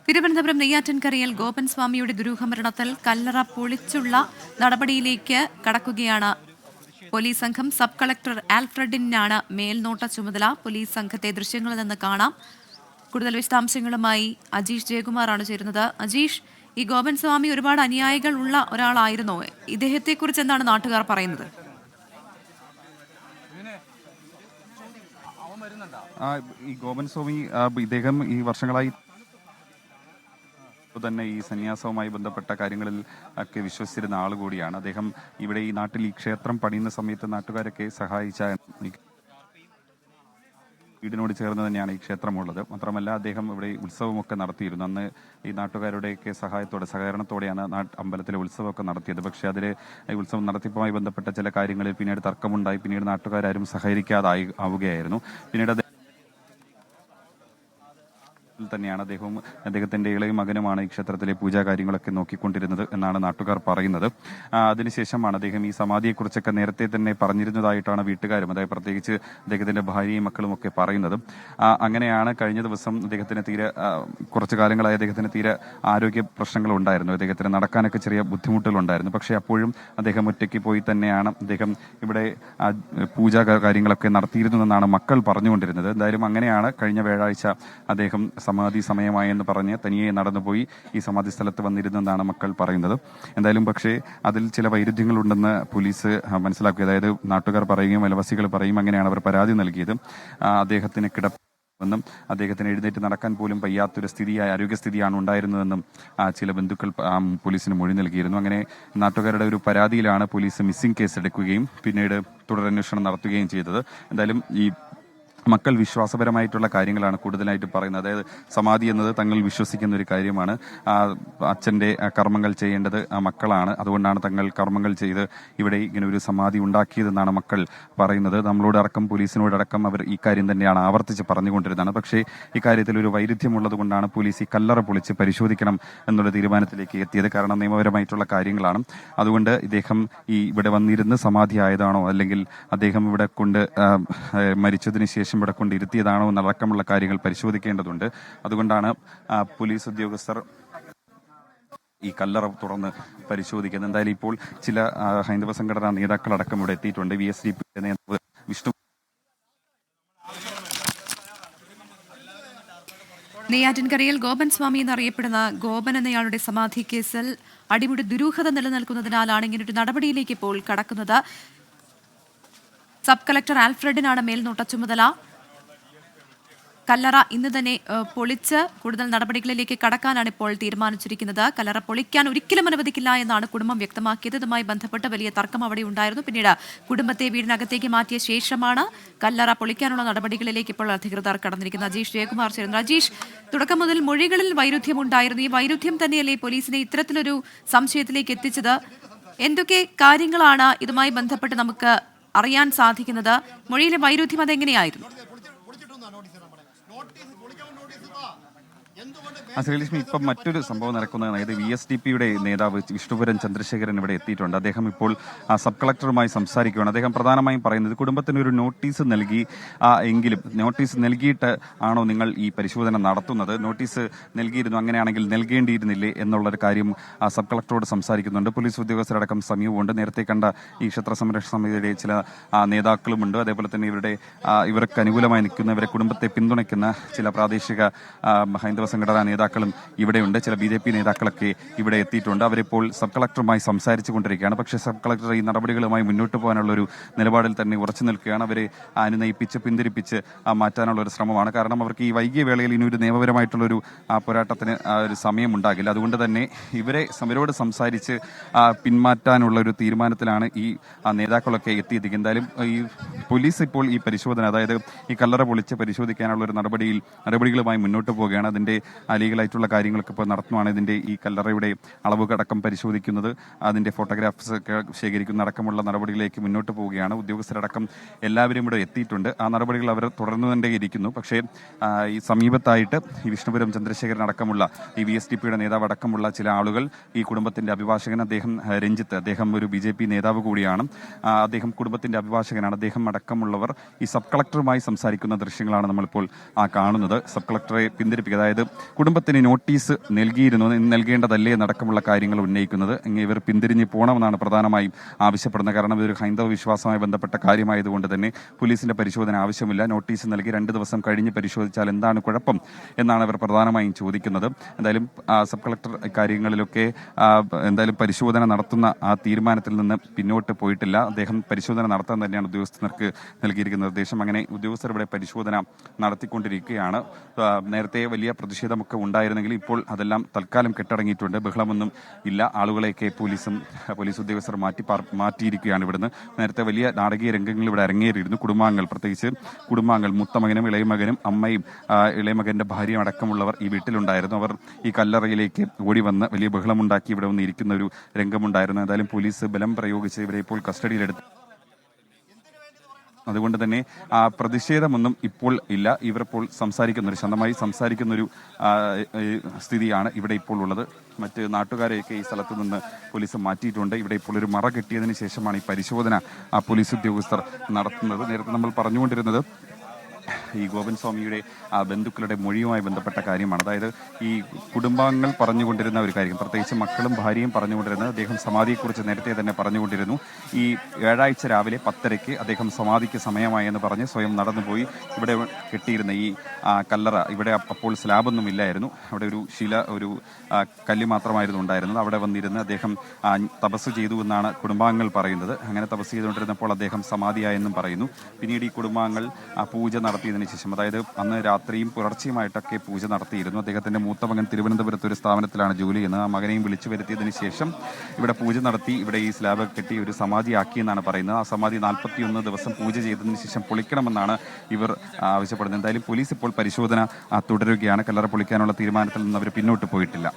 തിരുവനന്തപുരം നെയ്യാറ്റിൻകരയിൽ ഗോപൻ സ്വാമിയുടെ ദുരൂഹമരണത്തിൽ കല്ലറ പൊളിച്ചുള്ള നടപടിയിലേക്ക് കടക്കുകയാണ് പോലീസ് സംഘം. സബ് കളക്ടർ ആൽഫ്രഡിനാണ് മേൽനോട്ട ചുമതല. പോലീസ് സംഘത്തെ ദൃശ്യങ്ങളിൽ നിന്ന് കാണാം. കൂടുതൽ വിശദാംശങ്ങളുമായി അജീഷ് ജയകുമാറാണ് ചേരുന്നത്. അജീഷ്, ഈ ഗോപൻ സ്വാമി ഒരുപാട് അനുയായികൾ ഉള്ള ഒരാളായിരുന്നോ? ഇദ്ദേഹത്തെക്കുറിച്ച് എന്താണ് നാട്ടുകാർ പറയുന്നത്? ഈ ഗോപൻ സ്വാമി ഇദ്ദേഹം ഈ വർഷങ്ങളായി തന്നെ ഈ സന്യാസവുമായി ബന്ധപ്പെട്ട കാര്യങ്ങളിൽ ഒക്കെ വിശ്വസിച്ചിരുന്ന ആൾ കൂടിയാണ്. അദ്ദേഹം ഇവിടെ ഈ നാട്ടിൽ ഈ ക്ഷേത്രം പണിയുന്ന സമയത്ത് നാട്ടുകാരൊക്കെ സഹായിച്ച വീടിനോട് ചേർന്ന് തന്നെയാണ് ഈ ക്ഷേത്രമുള്ളത്. മാത്രമല്ല അദ്ദേഹം ഇവിടെ ഉത്സവമൊക്കെ നടത്തിയിരുന്നു. അന്ന് ഈ നാട്ടുകാരുടെയൊക്കെ സഹകരണത്തോടെയാണ് അമ്പലത്തിലെ ഉത്സവമൊക്കെ നടത്തിയത്. പക്ഷേ അതിൽ ഈ ഉത്സവം നടത്തിപ്പുമായി ബന്ധപ്പെട്ട ചില കാര്യങ്ങളിൽ പിന്നീട് തർക്കമുണ്ടായി. പിന്നീട് നാട്ടുകാരും സഹകരിക്കാതെ ആവുകയായിരുന്നു. പിന്നീട് തന്നെയാണ് അദ്ദേഹത്തിന്റെ ഇളയ മകനുമാണ് ഈ ക്ഷേത്രത്തിലെ പൂജാ കാര്യങ്ങളൊക്കെ നോക്കിക്കൊണ്ടിരുന്നത് എന്നാണ് നാട്ടുകാർ പറയുന്നത്. അതിനുശേഷമാണ് അദ്ദേഹം ഈ സമാധിയെക്കുറിച്ചൊക്കെ നേരത്തെ തന്നെ പറഞ്ഞിരുന്നതായിട്ടാണ് വീട്ടുകാരും, അതായത് പ്രത്യേകിച്ച് അദ്ദേഹത്തിന്റെ ഭാര്യയും മക്കളും ഒക്കെ പറയുന്നത്. അങ്ങനെയാണ് കഴിഞ്ഞ ദിവസം അദ്ദേഹത്തിന് കുറച്ചു കാലങ്ങളായി അദ്ദേഹത്തിന് തീരെ ആരോഗ്യ പ്രശ്നങ്ങൾ ഉണ്ടായിരുന്നു. അദ്ദേഹത്തിന് നടക്കാനൊക്കെ ചെറിയ ബുദ്ധിമുട്ടുകൾ ഉണ്ടായിരുന്നു. പക്ഷേ അപ്പോഴും അദ്ദേഹം ഒറ്റയ്ക്ക് പോയി തന്നെയാണ് അദ്ദേഹം ഇവിടെ പൂജാ കാര്യങ്ങളൊക്കെ നടത്തിയിരുന്നതെന്നാണ് മക്കൾ പറഞ്ഞുകൊണ്ടിരുന്നത്. എന്തായാലും അങ്ങനെയാണ് കഴിഞ്ഞ വ്യാഴാഴ്ച അദ്ദേഹം സമാധി സമയമായെന്ന് പറഞ്ഞ് തനിയെ നടന്നുപോയി ഈ സമാധി സ്ഥലത്ത് വന്നിരുന്നെന്നാണ് മക്കൾ പറയുന്നത്. എന്തായാലും പക്ഷേ അതിൽ ചില വൈരുദ്ധ്യങ്ങളുണ്ടെന്ന് പോലീസ് മനസ്സിലാക്കി. അതായത് നാട്ടുകാർ പറയുകയും അയൽവാസികൾ പറയും അങ്ങനെയാണ് അവർ പരാതി നൽകിയത്. അദ്ദേഹത്തിന് കിടപ്പെന്നും അദ്ദേഹത്തിന് എഴുന്നേറ്റ് നടക്കാൻ പോലും വയ്യാത്തൊരു ആരോഗ്യസ്ഥിതിയാണ് ഉണ്ടായിരുന്നതെന്നും ചില ബന്ധുക്കൾ പോലീസിന് മൊഴി നൽകിയിരുന്നു. അങ്ങനെ നാട്ടുകാരുടെ ഒരു പരാതിയിലാണ് പോലീസ് മിസ്സിംഗ് കേസ് എടുക്കുകയും പിന്നീട് തുടരന്വേഷണം നടത്തുകയും ചെയ്തത്. എന്തായാലും ഈ മക്കൾ വിശ്വാസപരമായിട്ടുള്ള കാര്യങ്ങളാണ് കൂടുതലായിട്ട് പറയുന്നത്. അതായത് സമാധി എന്നത് തങ്ങൾ വിശ്വസിക്കുന്ന ഒരു കാര്യമാണ്. അച്ഛന്റെ കർമ്മങ്ങൾ ചെയ്യേണ്ടത് മക്കളാണ്. അതുകൊണ്ടാണ് തങ്ങൾ കർമ്മങ്ങൾ ചെയ്ത് ഇവിടെ ഇങ്ങനെ ഒരു സമാധി ഉണ്ടാക്കിയതെന്നാണ് മക്കൾ പറയുന്നത്. നമ്മളോടടക്കം പോലീസിനോടടക്കം അവർ ഈ കാര്യം തന്നെയാണ് ആവർത്തിച്ച് പറഞ്ഞുകൊണ്ടിരുന്നതാണ്. പക്ഷേ ഇക്കാര്യത്തിൽ ഒരു വൈരുദ്ധ്യമുള്ളത് കൊണ്ടാണ് പോലീസ് ഈ കല്ലറ പൊളിച്ച് പരിശോധിക്കണം എന്നുള്ള തീരുമാനത്തിലേക്ക് എത്തിയത്. കാരണം നിയമപരമായിട്ടുള്ള കാര്യങ്ങളാണ്. അതുകൊണ്ട് ഇദ്ദേഹം ഇവിടെ വന്നിരുന്ന് സമാധി ആയതാണോ അല്ലെങ്കിൽ അദ്ദേഹം ഇവിടെ കൊണ്ട് മരിച്ചതിന് ശേഷം ഇവിടെ കൊണ്ടിരുത്തിയതാണോ എന്നടക്കമുള്ള കാര്യങ്ങൾ പരിശോധിക്കേണ്ടതുണ്ട്. അതുകൊണ്ടാണ് പോലീസ് ഉദ്യോഗസ്ഥർ ഈ കല്ലറ തുറന്ന് പരിശോധിക്കുന്നത്. എന്തായാലും ഇപ്പോൾ ചില ഹൈന്ദവ സംഘടനാ നേതാക്കളടക്കം ഇവിടെ എത്തിയിട്ടുണ്ട്. VSDP നേതാവ് വിഷ്ണു നെയ്യാറ്റിൻകരയിൽ ഗോപൻ സ്വാമി എന്നറിയപ്പെടുന്ന ഗോപൻ എന്നയാളുടെ സമാധി കേസിൽ അടിമുടി ദുരൂഹത നിലനിൽക്കുന്നതിനാലാണ് ഇങ്ങനൊരു നടപടിയിലേക്ക് ഇപ്പോൾ കടക്കുന്നത്. സബ് കളക്ടർ ആൽഫ്രഡിനാണ് മേൽനോട്ട ചുമതല. കല്ലറ ഇന്ന് തന്നെ പൊളിച്ച് കൂടുതൽ നടപടികളിലേക്ക് കടക്കാനാണ് ഇപ്പോൾ തീരുമാനിച്ചിരിക്കുന്നത്. കല്ലറ പൊളിക്കാൻ ഒരിക്കലും അനുവദിക്കില്ല എന്നാണ് കുടുംബം വ്യക്തമാക്കിയത്. ഇതുമായി ബന്ധപ്പെട്ട് വലിയ തർക്കം അവിടെ ഉണ്ടായിരുന്നു. പിന്നീട് കുടുംബത്തെ വീടിനകത്തേക്ക് മാറ്റിയ ശേഷമാണ് കല്ലറ പൊളിക്കാനുള്ള നടപടികളിലേക്ക് ഇപ്പോൾ അധികൃതർ കടന്നിരിക്കുന്നത്. അജീഷ് ജയകുമാർ ചേരുന്നു. അജീഷ്, തുടക്കം മുതൽ മൊഴികളിൽ വൈരുദ്ധ്യമുണ്ടായിരുന്നു. ഈ വൈരുദ്ധ്യം തന്നെയല്ലേ പോലീസിനെ ഇത്തരത്തിലൊരു സംശയത്തിലേക്ക് എത്തിച്ചത്? എന്തൊക്കെ കാര്യങ്ങളാണ് ഇതുമായി ബന്ധപ്പെട്ട് നമുക്ക് അറിയാൻ സാധിക്കുന്നത്? മൊഴിയിലെ വൈരുദ്ധ്യം അതെങ്ങനെയായിരുന്നു? ശ്രീലക്ഷ്മി, ഇപ്പം മറ്റൊരു സംഭവം നടക്കുന്നത്, അതായത് VSDPയുടെ നേതാവ് വിഷ്ണുപുരം ചന്ദ്രശേഖരൻ ഇവിടെ എത്തിയിട്ടുണ്ട്. അദ്ദേഹം ഇപ്പോൾ സബ് കളക്ടറുമായി സംസാരിക്കുകയാണ്. അദ്ദേഹം പ്രധാനമായും പറയുന്നത് കുടുംബത്തിന് ഒരു നോട്ടീസ് നൽകി എങ്കിലും നോട്ടീസ് നൽകിയിട്ട് ആണോ നിങ്ങൾ ഈ പരിശോധന നടത്തുന്നത്? നോട്ടീസ് നൽകിയിരുന്നു, അങ്ങനെയാണെങ്കിൽ നൽകേണ്ടിയിരുന്നില്ലേ എന്നുള്ളൊരു കാര്യം സബ് കളക്ടറോട് സംസാരിക്കുന്നുണ്ട്. പോലീസ് ഉദ്യോഗസ്ഥരടക്കം സമീപമുണ്ട്. നേരത്തെ കണ്ട ഈ ക്ഷേത്ര സംരക്ഷണ സമിതിയുടെ ചില നേതാക്കളുമുണ്ട്. അതേപോലെ തന്നെ ഇവർക്ക് അനുകൂലമായി നിൽക്കുന്നവരെ കുടുംബത്തെ പിന്തുണയ്ക്കുന്ന ചില പ്രാദേശിക ഹൈന്ദവ സംഘടനാ നേതാക്കളും ഇവിടെയുണ്ട്. ചില BJP നേതാക്കളൊക്കെ ഇവിടെ എത്തിയിട്ടുണ്ട്. അവരിപ്പോൾ സബ് കളക്ടറുമായി സംസാരിച്ചു കൊണ്ടിരിക്കുകയാണ്. പക്ഷേ സബ് കളക്ടർ ഈ നടപടികളുമായി മുന്നോട്ട് പോകാനുള്ള ഒരു നിലപാടിൽ തന്നെ ഉറച്ചു നിൽക്കുകയാണ്. അവരെ അനുനയിപ്പിച്ച് പിന്തിരിപ്പിച്ച് മാറ്റാനുള്ള ഒരു ശ്രമമാണ്. കാരണം അവർക്ക് ഈ വൈകിയ വേളയിൽ ഇനി ഒരു നിയമപരമായിട്ടുള്ളൊരു പോരാട്ടത്തിന് ഒരു സമയം ഉണ്ടാകില്ല. അതുകൊണ്ട് തന്നെ ഇവരോട് സംസാരിച്ച് പിന്മാറ്റാനുള്ള ഒരു തീരുമാനത്തിലാണ് ഈ നേതാക്കളൊക്കെ എത്തിയത്. എന്തായാലും ഈ പോലീസ് ഇപ്പോൾ ഈ പരിശോധന, അതായത് ഈ കല്ലറ പൊളിച്ച് പരിശോധിക്കാനുള്ള ഒരു നടപടികളുമായി മുന്നോട്ട് പോവുകയാണ്. അതിന്റെ ലീഗലായിട്ടുള്ള കാര്യങ്ങളൊക്കെ ഇപ്പോൾ നടത്തുന്നതാണ്. ഇതിന്റെ ഈ കല്ലറയുടെ അളവുകടക്കം പരിശോധിക്കുന്നത്, അതിന്റെ ഫോട്ടോഗ്രാഫ്സ് ശേഖരിക്കുന്ന അടക്കമുള്ള നടപടികളിലേക്ക് മുന്നോട്ട് പോവുകയാണ്. ഉദ്യോഗസ്ഥരടക്കം എല്ലാവരും ഇവിടെ എത്തിയിട്ടുണ്ട്. ആ നടപടികൾ അവർ തുടർന്നുകൊണ്ടേയിരിക്കുന്നു. പക്ഷേ ഈ സമീപത്തായിട്ട് ഈ വിഷ്ണുപുരം ചന്ദ്രശേഖരൻ അടക്കമുള്ള ഈ VSDPയുടെ നേതാവ് അടക്കമുള്ള ചില ആളുകൾ, ഈ കുടുംബത്തിന്റെ അഭിഭാഷകൻ അദ്ദേഹം രഞ്ജിത്ത്, അദ്ദേഹം ഒരു BJP നേതാവ് കൂടിയാണ്. അദ്ദേഹം കുടുംബത്തിന്റെ അഭിഭാഷകനാണ്. അദ്ദേഹം അടക്കമുള്ളവർ ഈ സബ് കളക്ടറുമായി സംസാരിക്കുന്ന ദൃശ്യങ്ങളാണ് നമ്മളിപ്പോൾ കാണുന്നത്. സബ് കളക്ടറെ പിന്തിരിപ്പിക്കുക, അതായത് കുടുംബത്തിന് നോട്ടീസ് നൽകേണ്ടതല്ലേ എന്നടക്കമുള്ള കാര്യങ്ങൾ ഉന്നയിക്കുന്നത്. ഇവർ പിന്തിരിഞ്ഞ് പോകണമെന്നാണ് പ്രധാനമായും ആവശ്യപ്പെടുന്നത്. കാരണം ഇതൊരു ഹൈന്ദവ വിശ്വാസവുമായി ബന്ധപ്പെട്ട കാര്യമായതുകൊണ്ട് തന്നെ പോലീസിന്റെ പരിശോധന ആവശ്യമില്ല. നോട്ടീസ് നൽകി 2 ദിവസം കഴിഞ്ഞ് പരിശോധിച്ചാൽ എന്താണ് കുഴപ്പം എന്നാണ് അവർ പ്രധാനമായും ചോദിക്കുന്നത്. എന്തായാലും സബ് കളക്ടർ കാര്യങ്ങളിലൊക്കെ എന്തായാലും പരിശോധന നടത്തുന്ന ആ തീരുമാനത്തിൽ നിന്ന് പിന്നോട്ട് പോയിട്ടില്ല. അദ്ദേഹം പരിശോധന നടത്താൻ തന്നെയാണ് ഉദ്യോഗസ്ഥർക്ക് നൽകിയിരിക്കുന്ന നിർദ്ദേശം. അങ്ങനെ ഉദ്യോഗസ്ഥർ ഇവിടെ പരിശോധന നടത്തിക്കൊണ്ടിരിക്കുകയാണ്. നേരത്തെ വലിയ പ്രതിഷേധമൊക്കെ ഉണ്ടായിരുന്നെങ്കിൽ ഇപ്പോൾ അതെല്ലാം തൽക്കാലം കെട്ടടങ്ങിയിട്ടുണ്ട്. ബഹളമൊന്നും ഇല്ല. ആളുകളെയൊക്കെ പോലീസ് ഉദ്യോഗസ്ഥർ മാറ്റിയിരിക്കുകയാണ് ഇവിടുന്ന്. നേരത്തെ വലിയ നാടകീയ രംഗങ്ങൾ ഇവിടെ അരങ്ങേറിയിരുന്നു. കുടുംബാംഗങ്ങൾ, പ്രത്യേകിച്ച് കുടുംബാംഗങ്ങൾ, മൂത്തമകനും ഇളയമകനും അമ്മയും ഇളയമകന്റെ ഭാര്യയും അടക്കമുള്ളവർ ഈ വീട്ടിലുണ്ടായിരുന്നു. അവർ ഈ കല്ലറയിലേക്ക് ഓടി വന്ന് വലിയ ബഹളമുണ്ടാക്കി ഇവിടെ വന്ന് ഇരിക്കുന്ന ഒരു രംഗമുണ്ടായിരുന്നു. എന്തായാലും പോലീസ് ബലം പ്രയോഗിച്ച് ഇവരെ ഇപ്പോൾ കസ്റ്റഡിയിലെടുത്തു. അതുകൊണ്ട് തന്നെ പ്രതിഷേധമൊന്നും ഇപ്പോൾ ഇല്ല. ഇവർ ഇപ്പോൾ ശാന്തമായി സംസാരിക്കുന്നൊരു സ്ഥിതിയാണ് ഇവിടെ ഇപ്പോൾ ഉള്ളത്. മറ്റ് നാട്ടുകാരെയൊക്കെ ഈ സ്ഥലത്ത് നിന്ന് പോലീസ് മാറ്റിയിട്ടുണ്ട്. ഇവിടെ ഇപ്പോൾ ഒരു മറ കെട്ടിയതിന് ശേഷമാണ് ഈ പരിശോധന പോലീസ് ഉദ്യോഗസ്ഥർ നടത്തുന്നത്. നേരത്തെ നമ്മൾ പറഞ്ഞുകൊണ്ടിരുന്നത് ഈ ഗോപൻ സ്വാമിയുടെ ബന്ധുക്കളുടെ മൊഴിയുമായി ബന്ധപ്പെട്ട കാര്യമാണ്. അതായത് ഈ കുടുംബാംഗങ്ങൾ പറഞ്ഞുകൊണ്ടിരുന്ന ഒരു കാര്യം, പ്രത്യേകിച്ച് മക്കളും ഭാര്യയും പറഞ്ഞുകൊണ്ടിരുന്നത്, അദ്ദേഹം സമാധിയെക്കുറിച്ച് നേരത്തെ തന്നെ പറഞ്ഞുകൊണ്ടിരുന്നു. ഈ വ്യാഴാഴ്ച രാവിലെ 10:30 അദ്ദേഹം സമാധിക്ക് സമയമായി എന്ന് പറഞ്ഞ് സ്വയം നടന്നുപോയി. ഇവിടെ കെട്ടിയിരുന്ന ഈ കല്ലറ, ഇവിടെ അപ്പോൾ സ്ലാബൊന്നും ഇല്ലായിരുന്നു. അവിടെ ഒരു കല്ല് മാത്രമായിരുന്നു ഉണ്ടായിരുന്നത്. അവിടെ വന്നിരുന്ന് അദ്ദേഹം തപസ് ചെയ്തു എന്നാണ് കുടുംബാംഗങ്ങൾ പറയുന്നത്. അങ്ങനെ തപസ് ചെയ്തുകൊണ്ടിരുന്നപ്പോൾ അദ്ദേഹം സമാധിയായെന്നും പറയുന്നു. പിന്നീട് ഈ കുടുംബാംഗങ്ങൾ പൂജ നടത്തിയതിനു ശേഷം, അതായത് അന്ന് രാത്രിയും പുലർച്ചെയുമായിട്ടൊക്കെ പൂജ നടത്തിയിരുന്നു. അദ്ദേഹത്തിന്റെ മൂത്ത മകൻ തിരുവനന്തപുരത്ത് ഒരു സ്ഥാപനത്തിലാണ് ജോലി ചെയ്യുന്നത്. ആ മകനെയും വിളിച്ചു വരുത്തിയതിനു ശേഷം ഇവിടെ പൂജ നടത്തി ഇവിടെ ഈ സ്ലാബ് കെട്ടി ഒരു സമാധിയാക്കിയെന്നാണ് പറയുന്നത്. ആ സമാധി 41 ദിവസം പൂജ ചെയ്തതിനു ശേഷം പൊളിക്കണമെന്നാണ് ഇവർ ആവശ്യപ്പെടുന്നത്. എന്തായാലും പോലീസ് ഇപ്പോൾ പരിശോധന തുടരുകയാണ്. കല്ലറ പൊളിക്കാനുള്ള തീരുമാനത്തിൽ നിന്ന് അവർ പിന്നോട്ട് പോയിട്ടില്ല.